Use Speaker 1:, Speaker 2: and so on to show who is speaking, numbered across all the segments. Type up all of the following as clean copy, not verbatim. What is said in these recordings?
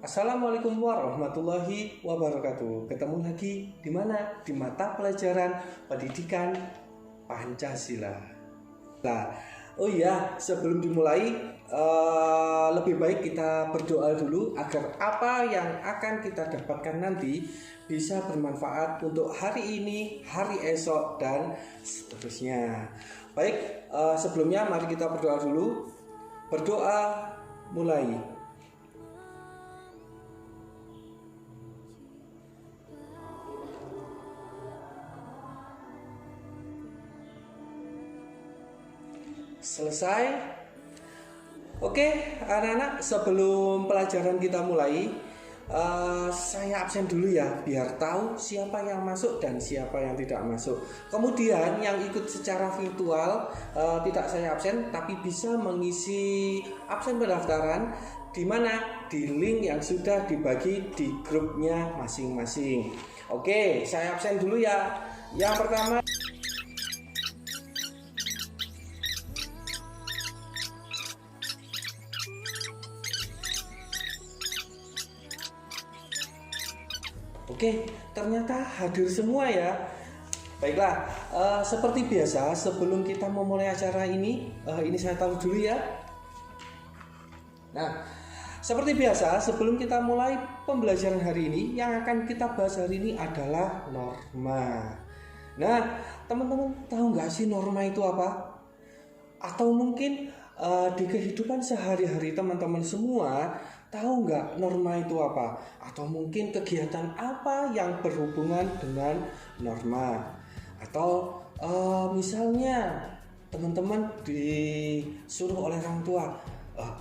Speaker 1: Assalamualaikum warahmatullahi wabarakatuh. Ketemu lagi di mana? Di mata pelajaran pendidikan Pancasila. Nah, oh iya, sebelum dimulai lebih baik kita berdoa dulu agar apa yang akan kita dapatkan nanti bisa bermanfaat untuk hari ini, hari esok, dan seterusnya. Baik, sebelumnya mari kita berdoa dulu. Berdoa mulai. Selesai. Oke, anak-anak, sebelum pelajaran kita mulai, saya absen dulu ya, biar tahu siapa yang masuk dan siapa yang tidak masuk. Kemudian yang ikut secara virtual tidak saya absen, tapi bisa mengisi absen pendaftaran di mana? Di link yang sudah dibagi di grupnya masing-masing. Oke, saya absen dulu ya. Yang pertama, oke, ternyata hadir semua ya. Baiklah, seperti biasa sebelum kita memulai acara ini saya taruh dulu ya. Nah, seperti biasa sebelum kita mulai pembelajaran hari ini, yang akan kita bahas hari ini adalah norma. Nah, teman-teman tahu nggak sih norma itu apa? Atau mungkin di kehidupan sehari-hari teman-teman semua tahu nggak norma itu apa? Atau mungkin kegiatan apa yang berhubungan dengan norma? Atau misalnya teman-teman disuruh oleh orang tua,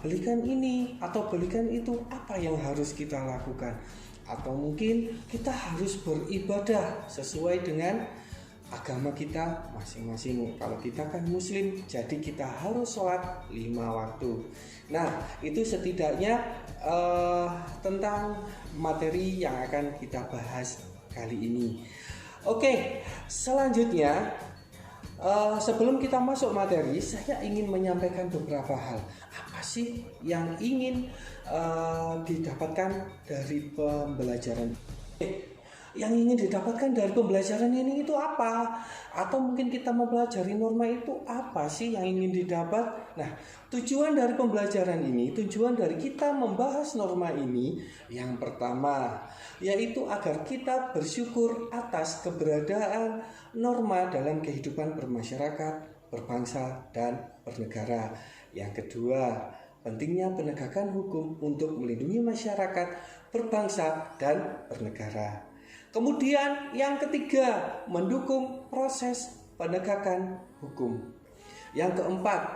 Speaker 1: belikan ini atau belikan itu, apa yang harus kita lakukan? Atau mungkin kita harus beribadah sesuai dengan agama kita masing-masing. Kalau kita kan muslim, jadi kita harus sholat 5 waktu. Nah, itu setidaknya tentang materi yang akan kita bahas kali ini. Oke, selanjutnya sebelum kita masuk materi, saya ingin menyampaikan beberapa hal. Apa sih yang ingin didapatkan dari pembelajaran? Yang ingin didapatkan dari pembelajaran ini itu apa? Atau mungkin kita mempelajari norma itu apa sih yang ingin didapat? Nah, tujuan dari pembelajaran ini, tujuan dari kita membahas norma ini, yang pertama yaitu agar kita bersyukur atas keberadaan norma dalam kehidupan bermasyarakat, berbangsa, dan bernegara. Yang kedua, pentingnya penegakan hukum untuk melindungi masyarakat, berbangsa, dan bernegara. Kemudian yang ketiga, mendukung proses penegakan hukum. Yang keempat,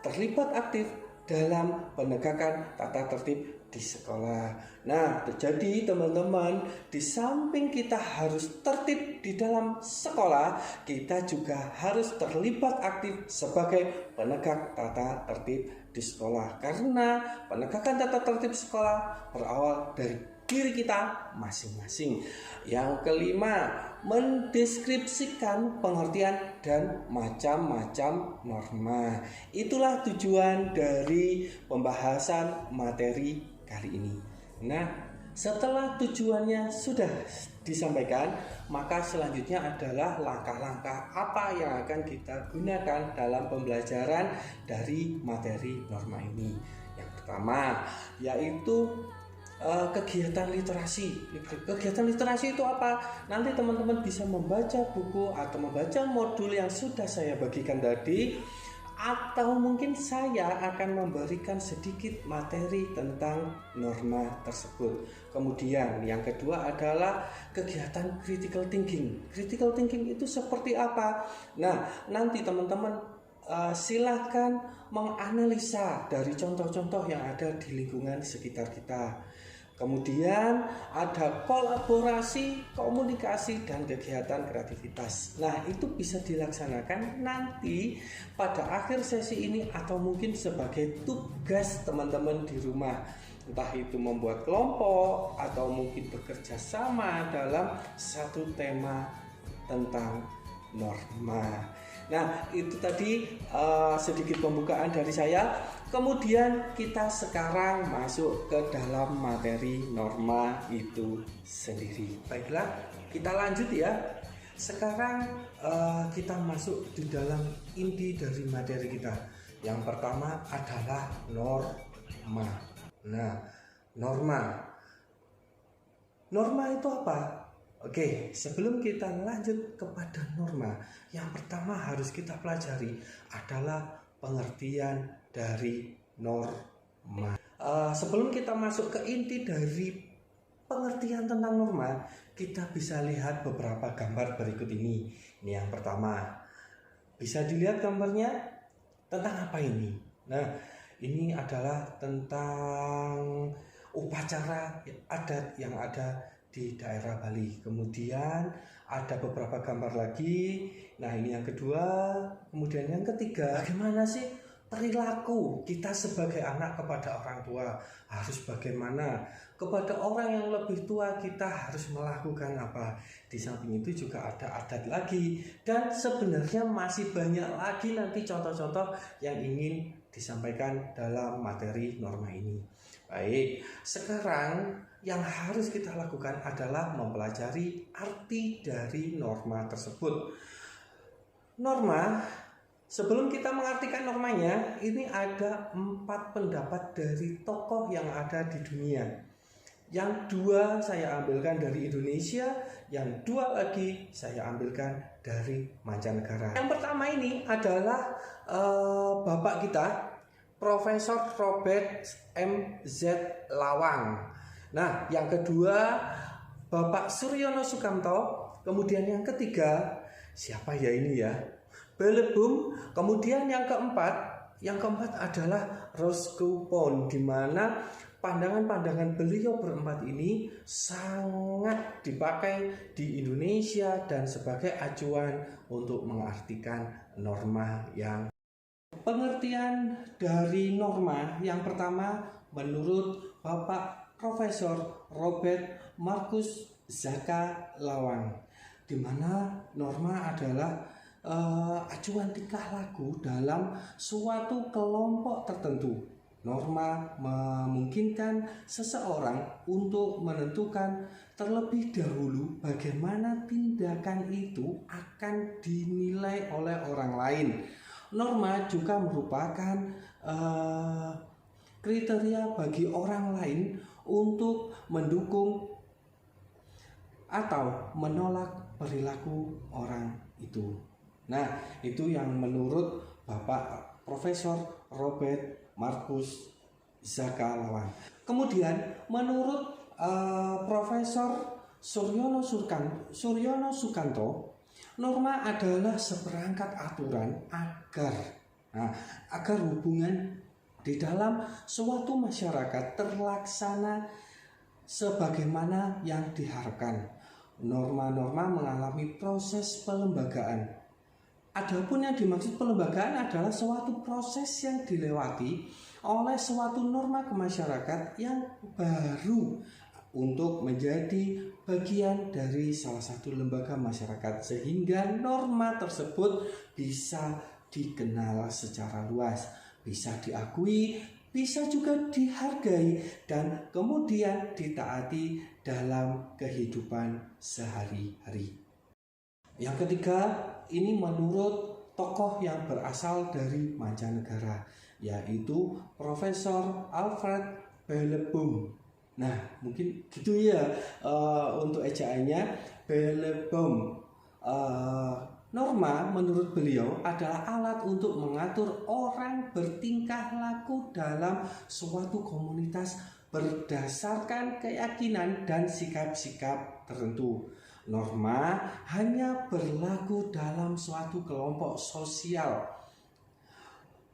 Speaker 1: terlibat aktif dalam penegakan tata tertib di sekolah. Nah, jadi teman-teman, di samping kita harus tertib di dalam sekolah, kita juga harus terlibat aktif sebagai penegak tata tertib di sekolah. Karena penegakan tata tertib sekolah berawal dari diri kita masing-masing. Yang kelima, mendeskripsikan pengertian dan macam-macam norma. Itulah tujuan dari pembahasan materi kali ini. Nah, setelah tujuannya sudah disampaikan, maka selanjutnya adalah langkah-langkah apa yang akan kita gunakan dalam pembelajaran dari materi norma ini. Yang pertama yaitu kegiatan literasi. Kegiatan literasi itu apa? Nanti teman-teman bisa membaca buku atau membaca modul yang sudah saya bagikan tadi, atau mungkin saya akan memberikan sedikit materi tentang norma tersebut. Kemudian yang kedua adalah kegiatan critical thinking. Critical thinking itu seperti apa? Nah, nanti teman-teman silahkan menganalisa dari contoh-contoh yang ada di lingkungan sekitar kita. Kemudian ada kolaborasi, komunikasi, dan kegiatan kreativitas. Nah, itu bisa dilaksanakan nanti pada akhir sesi ini atau mungkin sebagai tugas teman-teman di rumah. Entah itu membuat kelompok atau mungkin bekerja sama dalam satu tema tentang norma. Nah, itu tadi sedikit pembukaan dari saya. Kemudian kita sekarang masuk ke dalam materi norma itu sendiri. Baiklah, kita lanjut ya. Sekarang kita masuk di dalam inti dari materi kita. Yang pertama adalah norma. Nah, norma itu apa? Oke, sebelum kita lanjut kepada norma, yang pertama harus kita pelajari adalah pengertian dari norma. Sebelum kita masuk ke inti dari pengertian tentang norma, kita bisa lihat beberapa gambar berikut ini. Ini yang pertama. Bisa dilihat gambarnya tentang apa ini? Nah, ini adalah tentang upacara adat yang ada di daerah Bali. Kemudian ada beberapa gambar lagi. Nah, ini yang kedua. Kemudian yang ketiga, bagaimana sih perilaku kita sebagai anak kepada orang tua? Harus bagaimana? Kepada orang yang lebih tua kita harus melakukan apa? Di samping itu juga ada adat lagi. Dan sebenarnya masih banyak lagi nanti contoh-contoh yang ingin disampaikan dalam materi norma ini. Baik, sekarang yang harus kita lakukan adalah mempelajari arti dari norma tersebut. Norma, sebelum kita mengartikan normanya, ini ada 4 pendapat dari tokoh yang ada di dunia. Yang 2 saya ambilkan dari Indonesia, yang 2 lagi saya ambilkan dari mancanegara. Yang pertama ini adalah bapak kita, Profesor Robert M.Z. Lawang. Nah, yang kedua Bapak Suryono Sukamto. Kemudian yang ketiga, siapa ya ini ya? Belebum. Kemudian yang keempat adalah Roscoe Pound, di mana pandangan-pandangan beliau berempat ini sangat dipakai di Indonesia dan sebagai acuan untuk mengartikan norma yang. Pengertian dari norma yang pertama menurut Bapak Profesor Robert Markus Zaka Lawang, di mana norma adalah acuan tingkah laku dalam suatu kelompok tertentu. Norma memungkinkan seseorang untuk menentukan terlebih dahulu bagaimana tindakan itu akan dinilai oleh orang lain. Norma juga merupakan kriteria bagi orang lain untuk mendukung atau menolak perilaku orang itu. Nah, itu yang menurut Bapak Profesor Robert Markus Zaka Lawang. Kemudian menurut Profesor Suryono Sukanto, norma adalah seperangkat aturan agar hubungan di dalam suatu masyarakat terlaksana sebagaimana yang diharapkan. Norma-norma mengalami proses pelembagaan. Adapun yang dimaksud pelembagaan adalah suatu proses yang dilewati oleh suatu norma kemasyarakat yang baru untuk menjadi bagian dari salah satu lembaga masyarakat, sehingga norma tersebut bisa dikenal secara luas, bisa diakui, bisa juga dihargai, dan kemudian ditaati dalam kehidupan sehari-hari. Yang ketiga, ini menurut tokoh yang berasal dari mancanegara, yaitu Profesor Alfred Bellebaum. Nah, mungkin gitu ya untuk ejaannya, Bellebaum. Norma menurut beliau adalah alat untuk mengatur orang bertingkah laku dalam suatu komunitas berdasarkan keyakinan dan sikap-sikap tertentu. Norma hanya berlaku dalam suatu kelompok sosial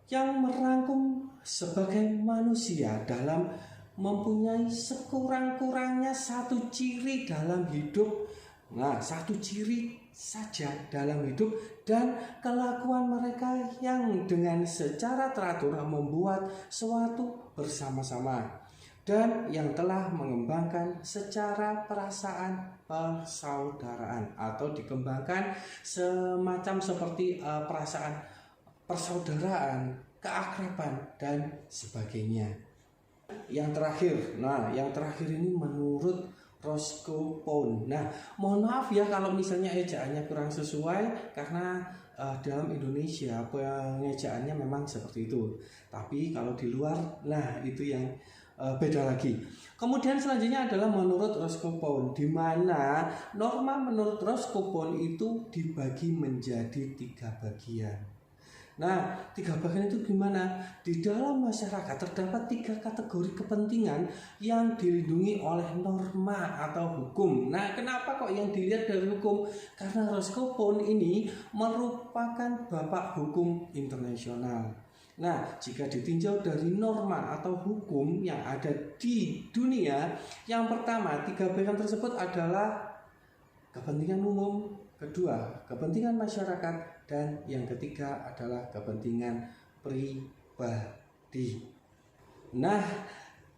Speaker 1: yang merangkum sebagai manusia dalam mempunyai sekurang-kurangnya satu ciri dalam hidup. Nah, satu ciri saja dalam hidup dan kelakuan mereka yang dengan secara teratur membuat suatu bersama-sama. dan yang telah mengembangkan secara perasaan persaudaraan atau dikembangkan semacam seperti perasaan persaudaraan, keakraban dan sebagainya. Yang terakhir ini menurut Roscoe Pound. Nah, mohon maaf ya kalau misalnya ejaannya kurang sesuai karena dalam Indonesia pengejaannya memang seperti itu. Tapi kalau di luar, nah itu yang beda lagi. Kemudian selanjutnya adalah menurut Roscoe Pound, di mana norma menurut Roscoe Pound itu dibagi menjadi 3 bagian. Nah, 3 bagian itu gimana? Di dalam masyarakat terdapat 3 kategori kepentingan yang dilindungi oleh norma atau hukum. Nah, kenapa kok yang dilihat dari hukum? Karena Roscoe Pound ini merupakan bapak hukum internasional. Nah, jika ditinjau dari norma atau hukum yang ada di dunia, yang pertama 3 bagian tersebut adalah kepentingan umum, kedua kepentingan masyarakat, dan yang ketiga adalah kepentingan pribadi. Nah,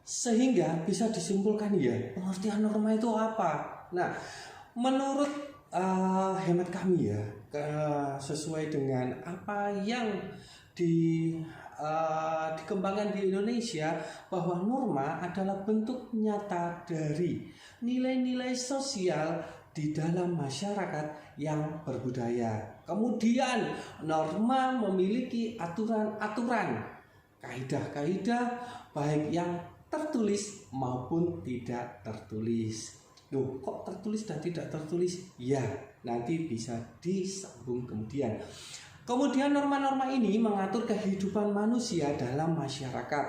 Speaker 1: sehingga bisa disimpulkan ya, pengertian norma itu apa? Nah, menurut hemat kami ya, sesuai dengan apa yang dikembangkan di Indonesia, bahwa norma adalah bentuk nyata dari nilai-nilai sosial di dalam masyarakat yang berbudaya. Kemudian norma memiliki aturan-aturan, kaidah-kaidah baik yang tertulis maupun tidak tertulis. Loh, kok tertulis dan tidak tertulis? Ya, nanti bisa disambung kemudian. Kemudian norma-norma ini mengatur kehidupan manusia dalam masyarakat.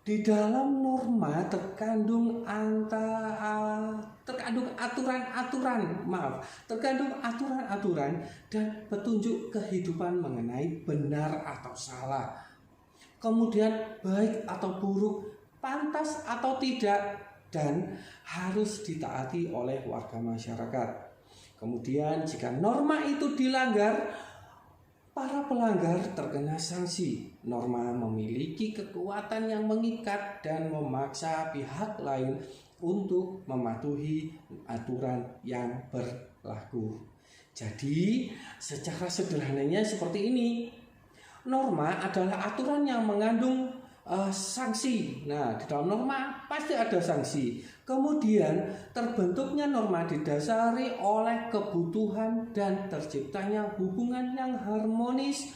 Speaker 1: Di dalam norma terkandung aturan-aturan dan petunjuk kehidupan mengenai benar atau salah. Kemudian baik atau buruk, pantas atau tidak, dan harus ditaati oleh warga masyarakat. Kemudian jika norma itu dilanggar, para pelanggar terkena sanksi. Norma memiliki kekuatan yang mengikat dan memaksa pihak lain untuk mematuhi aturan yang berlaku. Jadi, secara sederhananya seperti ini. Norma adalah aturan yang mengandung sanksi. Nah, di dalam norma pasti ada sanksi. Kemudian terbentuknya norma didasari oleh kebutuhan dan terciptanya hubungan yang harmonis,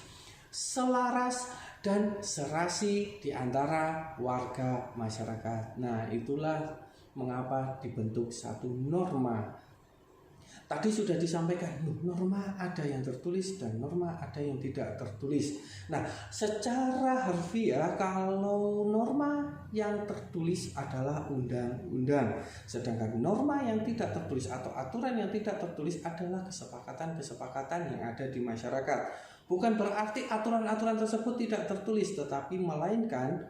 Speaker 1: selaras, dan serasi di antara warga masyarakat. Nah, itulah mengapa dibentuk satu norma. Tadi sudah disampaikan, norma ada yang tertulis dan norma ada yang tidak tertulis. Nah, secara harfiah kalau norma yang tertulis adalah undang-undang, sedangkan norma yang tidak tertulis atau aturan yang tidak tertulis adalah kesepakatan-kesepakatan yang ada di masyarakat. Bukan berarti aturan-aturan tersebut tidak tertulis, tetapi melainkan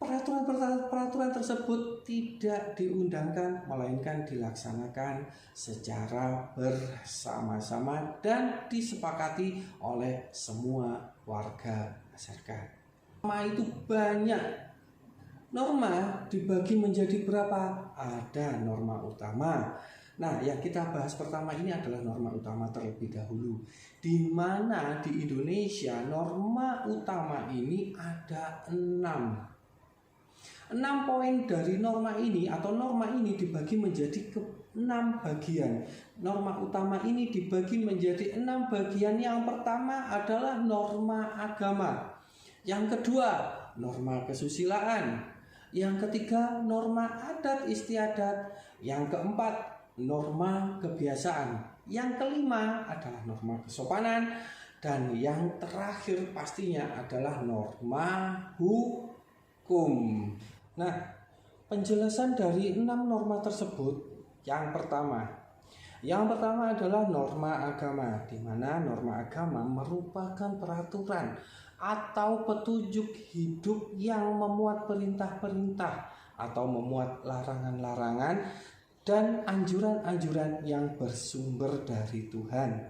Speaker 1: peraturan tersebut tidak diundangkan, melainkan dilaksanakan secara bersama-sama dan disepakati oleh semua warga masyarakat. Norma itu banyak. Norma dibagi menjadi berapa? Ada norma utama. Nah, yang kita bahas pertama ini adalah norma utama terlebih dahulu, di mana di Indonesia norma utama ini ada 6 poin dari norma ini, atau norma ini dibagi menjadi 6 bagian. Norma utama ini dibagi menjadi 6 bagian. Yang pertama adalah norma agama. Yang kedua, norma kesusilaan. Yang ketiga, norma adat istiadat. Yang keempat, norma kebiasaan. Yang kelima adalah norma kesopanan. Dan yang terakhir pastinya adalah norma hukum. Nah, penjelasan dari 6 norma tersebut, yang pertama adalah norma agama, di mana norma agama merupakan peraturan atau petunjuk hidup yang memuat perintah-perintah atau memuat larangan-larangan dan anjuran-anjuran yang bersumber dari Tuhan.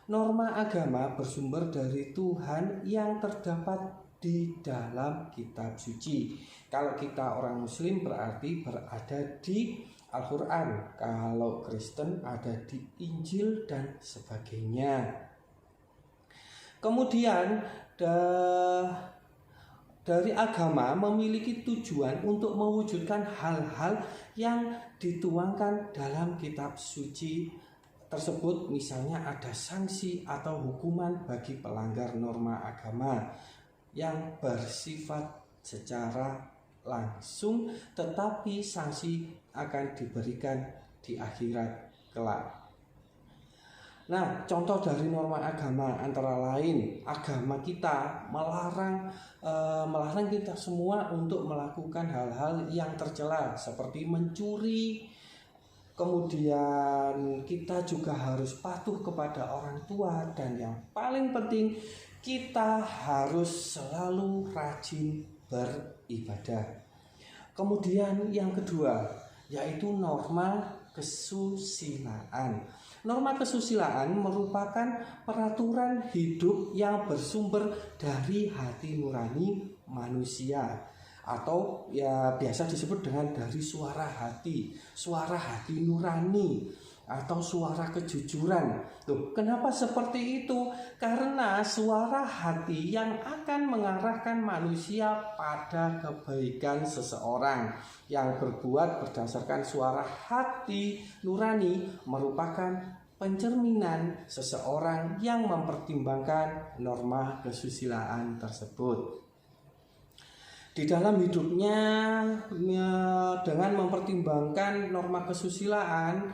Speaker 1: Norma agama bersumber dari Tuhan yang terdapat di dalam kitab suci. Kalau kita orang Muslim berarti berada di Al-Quran. Kalau Kristen ada di Injil dan sebagainya. Kemudian dari agama memiliki tujuan untuk mewujudkan hal-hal yang dituangkan dalam kitab suci tersebut. Misalnya ada sanksi atau hukuman bagi pelanggar norma agama yang bersifat secara langsung, tetapi sanksi akan diberikan di akhirat kelak. Nah, contoh dari norma agama antara lain, agama kita melarang kita semua untuk melakukan hal-hal yang tercela seperti mencuri. Kemudian kita juga harus patuh kepada orang tua, dan yang paling penting kita harus selalu rajin beribadah. Kemudian yang kedua yaitu norma kesusilaan. Norma kesusilaan merupakan peraturan hidup yang bersumber dari hati nurani manusia, atau ya biasa disebut dengan dari suara hati nurani atau suara kejujuran. Tuh, kenapa seperti itu? Karena suara hati yang akan mengarahkan manusia pada kebaikan seseorang. Yang berbuat berdasarkan suara hati nurani merupakan pencerminan seseorang yang mempertimbangkan norma kesusilaan tersebut. Di dalam hidupnya dengan mempertimbangkan norma kesusilaan,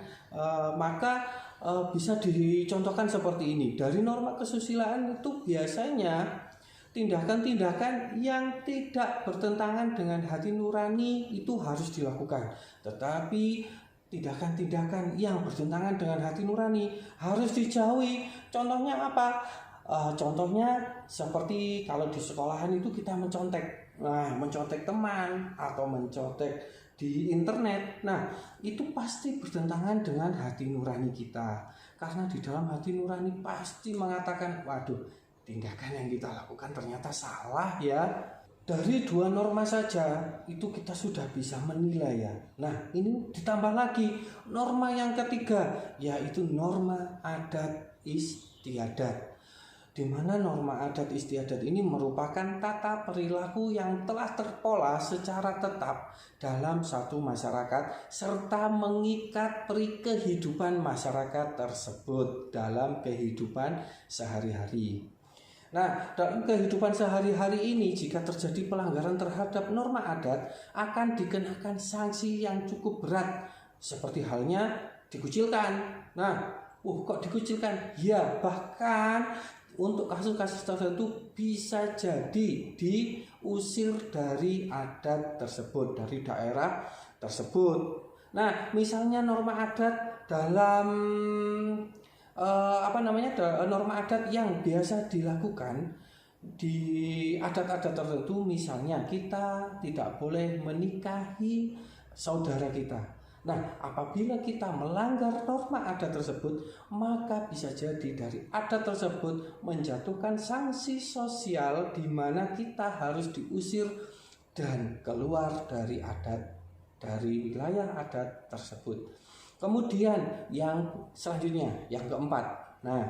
Speaker 1: maka bisa dicontohkan seperti ini. Dari norma kesusilaan itu biasanya tindakan-tindakan yang tidak bertentangan dengan hati nurani itu harus dilakukan. Tetapi tindakan-tindakan yang bertentangan dengan hati nurani harus dijauhi. Contohnya apa? Contohnya seperti kalau di sekolahan itu kita mencontek. Nah, mencontek teman atau mencontek di internet. Nah, itu pasti bertentangan dengan hati nurani kita. Karena di dalam hati nurani pasti mengatakan, waduh, tindakan yang kita lakukan ternyata salah ya. Dari dua norma saja itu kita sudah bisa menilai ya. Nah, ini ditambah lagi norma yang ketiga, yaitu norma adat istiadat. Di mana norma adat istiadat ini merupakan tata perilaku yang telah terpola secara tetap dalam satu masyarakat serta mengikat kehidupan masyarakat tersebut dalam kehidupan sehari-hari. Nah, dalam kehidupan sehari-hari ini jika terjadi pelanggaran terhadap norma adat akan dikenakan sanksi yang cukup berat, seperti halnya dikucilkan. Nah, kok dikucilkan? Ya, bahkan untuk kasus-kasus tertentu bisa jadi diusir dari adat tersebut, dari daerah tersebut. Nah, misalnya norma adat dalam norma adat yang biasa dilakukan di adat-adat tertentu, misalnya kita tidak boleh menikahi saudara kita. Nah, apabila kita melanggar norma adat tersebut, maka bisa jadi dari adat tersebut menjatuhkan sanksi sosial di mana kita harus diusir dan keluar dari wilayah adat tersebut. Kemudian yang selanjutnya, yang keempat. Nah,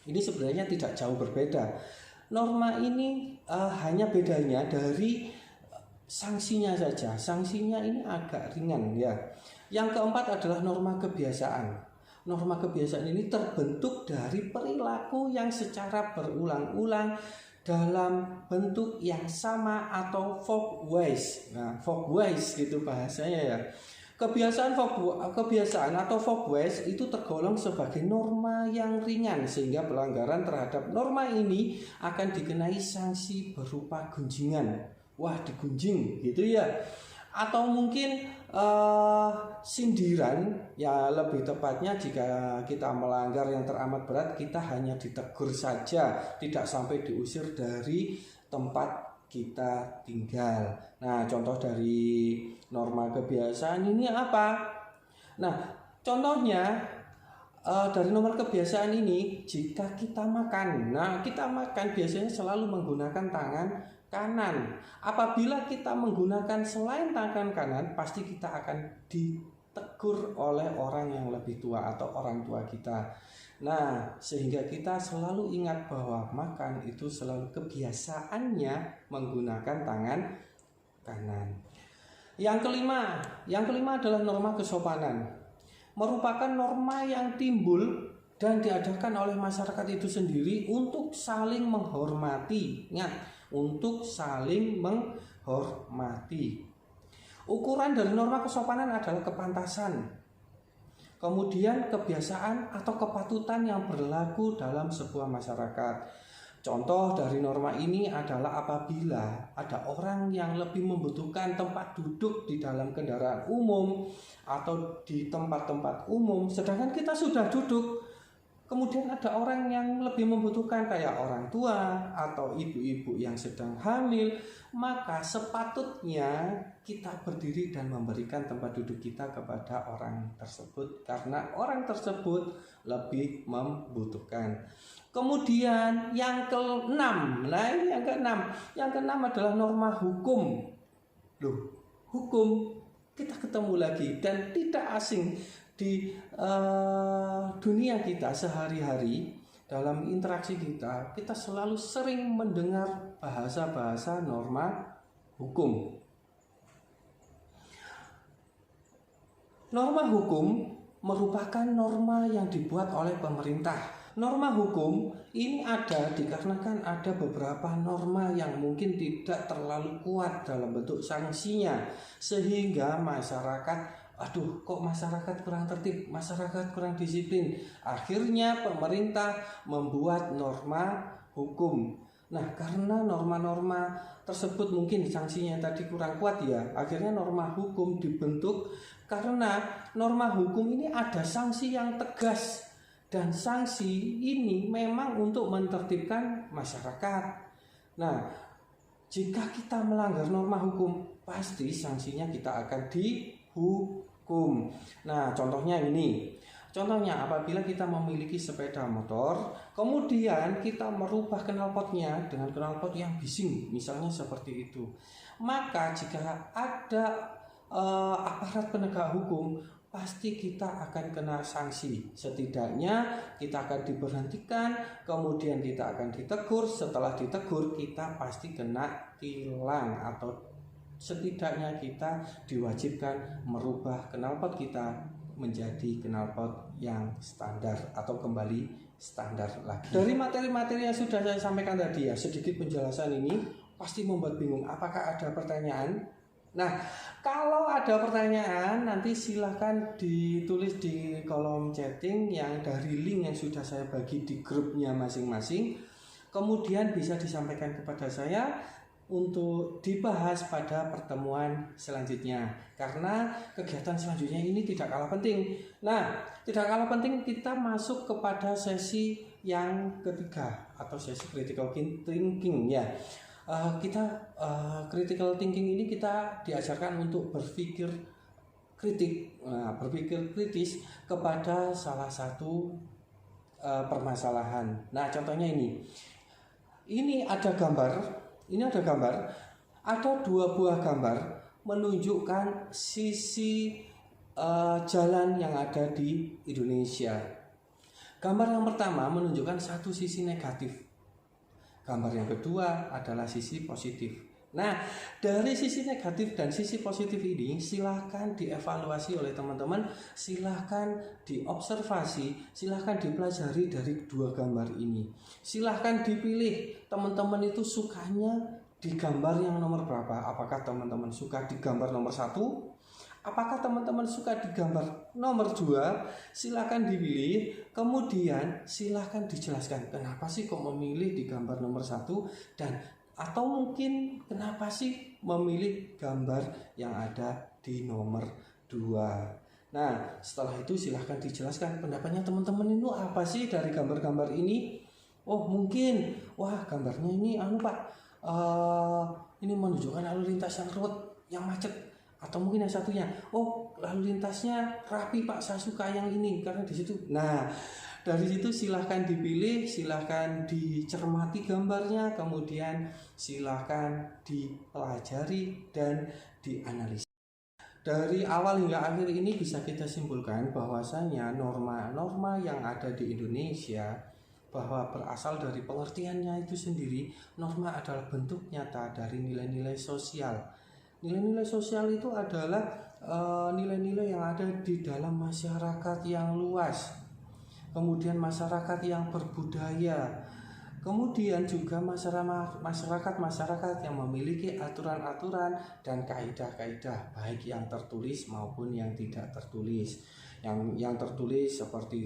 Speaker 1: ini sebenarnya tidak jauh berbeda. Norma ini hanya bedanya dari sanksinya saja. Sanksinya ini agak ringan ya. Yang keempat adalah norma kebiasaan. Norma kebiasaan ini terbentuk dari perilaku yang secara berulang-ulang dalam bentuk yang sama atau folkways. Nah, folkways gitu bahasanya ya. Kebiasaan atau folkways itu tergolong sebagai norma yang ringan, sehingga pelanggaran terhadap norma ini akan dikenai sanksi berupa gunjingan. Wah, digunjing gitu ya. Atau mungkin sindiran, ya lebih tepatnya jika kita melanggar yang teramat berat, kita hanya ditegur saja, tidak sampai diusir dari tempat kita tinggal. Nah, contoh dari norma kebiasaan ini apa? Nah, contohnya dari nomor kebiasaan ini, jika kita makan, nah kita makan biasanya selalu menggunakan tangan kanan. Apabila kita menggunakan selain tangan kanan, pasti kita akan ditegur oleh orang yang lebih tua atau orang tua kita. Nah, sehingga kita selalu ingat bahwa makan itu selalu kebiasaannya menggunakan tangan kanan. Yang kelima adalah norma kesopanan. Merupakan norma yang timbul dan diadakan oleh masyarakat itu sendiri untuk saling menghormati. Ingat, untuk saling menghormati. Ukuran dari norma kesopanan adalah kepantasan, kemudian kebiasaan atau kepatutan yang berlaku dalam sebuah masyarakat. Contoh dari norma ini adalah apabila ada orang yang lebih membutuhkan tempat duduk di dalam kendaraan umum atau di tempat-tempat umum, sedangkan kita sudah duduk. Kemudian ada orang yang lebih membutuhkan kayak orang tua atau ibu-ibu yang sedang hamil, maka sepatutnya kita berdiri dan memberikan tempat duduk kita kepada orang tersebut karena orang tersebut lebih membutuhkan. Kemudian yang keenam, yang keenam adalah norma hukum. Hukum kita ketemu lagi dan tidak asing di dunia kita sehari-hari. Dalam interaksi kita selalu sering mendengar bahasa-bahasa norma hukum. Norma hukum merupakan norma yang dibuat oleh pemerintah. Norma hukum ini ada dikarenakan ada beberapa norma yang mungkin tidak terlalu kuat dalam bentuk sanksinya, sehingga masyarakat, kok masyarakat kurang tertib, masyarakat kurang disiplin. Akhirnya pemerintah membuat norma hukum. Nah, karena norma-norma tersebut mungkin sanksinya tadi kurang kuat ya, akhirnya norma hukum dibentuk. Karena norma hukum ini ada sanksi yang tegas, dan sanksi ini memang untuk menertibkan masyarakat. Nah, jika kita melanggar norma hukum, pasti sanksinya kita akan dihukum. Nah, contohnya ini. Contohnya apabila kita memiliki sepeda motor, kemudian kita merubah knalpotnya dengan knalpot yang bising, misalnya seperti itu. Maka jika ada aparat penegak hukum, pasti kita akan kena sanksi. Setidaknya kita akan diberhentikan, kemudian kita akan ditegur. Setelah ditegur, kita pasti kena tilang atau setidaknya kita diwajibkan merubah knalpot kita menjadi knalpot yang standar atau kembali standar lagi. Dari materi-materi yang sudah saya sampaikan tadi ya, sedikit penjelasan ini pasti membuat bingung. Apakah ada pertanyaan? Nah, kalau ada pertanyaan nanti silahkan ditulis di kolom chatting yang dari link yang sudah saya bagi di grupnya masing-masing. Kemudian bisa disampaikan kepada saya untuk dibahas pada pertemuan selanjutnya. Karena kegiatan selanjutnya ini tidak kalah penting. Nah, tidak kalah penting kita masuk kepada sesi yang ketiga atau sesi critical thinking ya. Critical thinking ini kita diajarkan untuk berpikir kritis kepada salah satu permasalahan. Nah, contohnya ini ada gambar, ada dua buah gambar menunjukkan sisi jalan yang ada di Indonesia. Gambar yang pertama menunjukkan satu sisi negatif. Gambar yang kedua adalah sisi positif. Nah, dari sisi negatif dan sisi positif ini silahkan dievaluasi oleh teman-teman, silahkan diobservasi, silahkan dipelajari dari dua gambar ini. Silahkan dipilih teman-teman itu sukanya di gambar yang nomor berapa. Apakah teman-teman suka di gambar nomor 1? Apakah teman-teman suka di gambar nomor 2? Silahkan dipilih. Kemudian silahkan dijelaskan kenapa sih kok memilih di gambar nomor 1 dan atau mungkin kenapa sih memilih gambar yang ada di nomor 2. Nah, setelah itu silahkan dijelaskan pendapatnya teman-teman itu apa sih dari gambar-gambar ini. Oh, mungkin gambarnya ini Pak, ini menunjukkan lalu lintas yang ruwet, yang macet. Atau mungkin yang satunya, lalu lintasnya rapi Pak, saya suka yang ini karena di situ. Nah, dari situ silahkan dipilih, silahkan dicermati gambarnya, kemudian silahkan dipelajari dan dianalisis. Dari awal hingga akhir ini bisa kita simpulkan bahwasanya norma-norma yang ada di Indonesia bahwa berasal dari pengertiannya itu sendiri. Norma adalah bentuk nyata dari nilai-nilai sosial. Nilai-nilai sosial itu adalah nilai-nilai yang ada di dalam masyarakat yang luas, kemudian masyarakat yang berbudaya, kemudian juga masyarakat yang memiliki aturan-aturan dan kaidah-kaidah baik yang tertulis maupun yang tidak tertulis. Yang tertulis seperti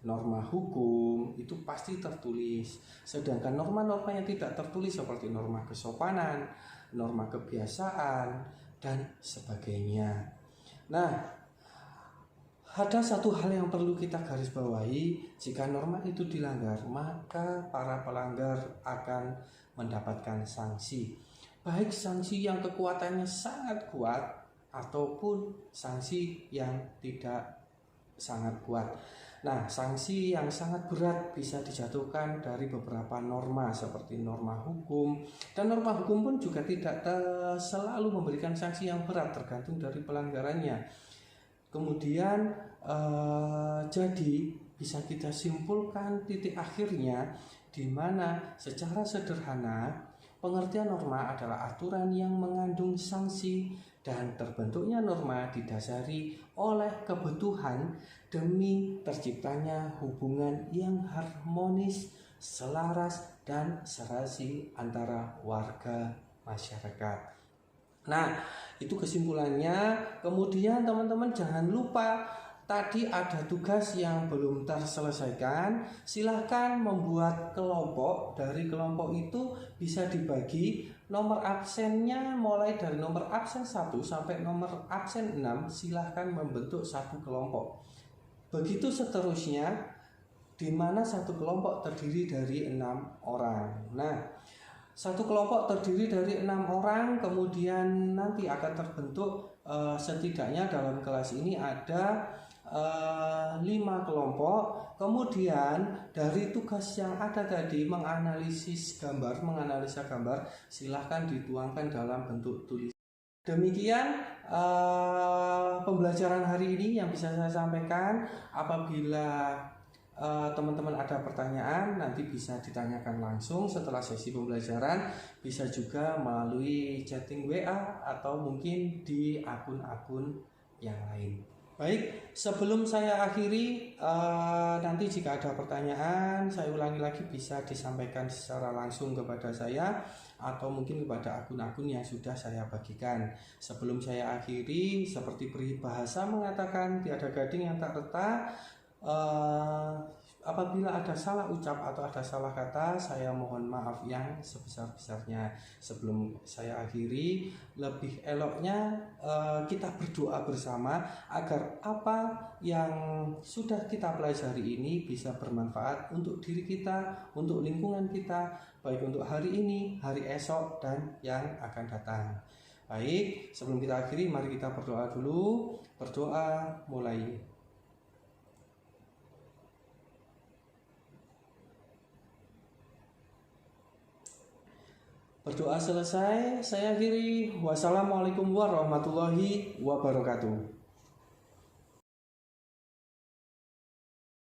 Speaker 1: norma hukum itu pasti tertulis. Sedangkan norma-norma yang tidak tertulis seperti norma kesopanan, norma kebiasaan dan sebagainya. Nah, ada satu hal yang perlu kita garis bawahi, jika norma itu dilanggar, maka para pelanggar akan mendapatkan sanksi. Baik sanksi yang kekuatannya sangat kuat ataupun sanksi yang tidak sangat kuat. Nah, sanksi yang sangat berat bisa dijatuhkan dari beberapa norma seperti norma hukum, dan norma hukum pun juga tidak selalu memberikan sanksi yang berat, tergantung dari pelanggarannya. Kemudian jadi bisa kita simpulkan titik akhirnya di mana secara sederhana pengertian norma adalah aturan yang mengandung sanksi dan terbentuknya norma didasari oleh kebutuhan demi terciptanya hubungan yang harmonis, selaras dan serasi antara warga masyarakat. Nah, itu kesimpulannya. Kemudian teman-teman jangan lupa tadi ada tugas yang belum terselesaikan. Silahkan membuat kelompok. Dari kelompok itu bisa dibagi. Nomor absennya mulai dari nomor absen 1 sampai nomor absen 6. Silahkan membentuk satu kelompok. Begitu seterusnya, di mana satu kelompok terdiri dari 6 orang. Nah, satu kelompok terdiri dari 6 orang, kemudian nanti akan terbentuk setidaknya dalam kelas ini ada 5 kelompok. Kemudian dari tugas yang ada tadi menganalisa gambar, silahkan dituangkan dalam bentuk tulis. Demikian pembelajaran hari ini yang bisa saya sampaikan. Apabila teman-teman ada pertanyaan, nanti bisa ditanyakan langsung setelah sesi pembelajaran, bisa juga melalui chatting WA atau mungkin di akun-akun yang lain. Baik, sebelum saya akhiri, nanti jika ada pertanyaan, saya ulangi lagi, bisa disampaikan secara langsung kepada saya atau mungkin kepada akun-akun yang sudah saya bagikan. Sebelum saya akhiri, seperti peribahasa mengatakan tiada gading yang tak retak. Apabila ada salah ucap atau ada salah kata, saya mohon maaf yang sebesar-besarnya. Sebelum saya akhiri, lebih eloknya kita berdoa bersama agar apa yang sudah kita pelajari ini bisa bermanfaat untuk diri kita, untuk lingkungan kita, baik untuk hari ini, hari esok, dan yang akan datang. Baik, sebelum kita akhiri, mari kita berdoa dulu. Berdoa mulai. Berdoa selesai, saya akhiri. Wassalamualaikum warahmatullahi wabarakatuh.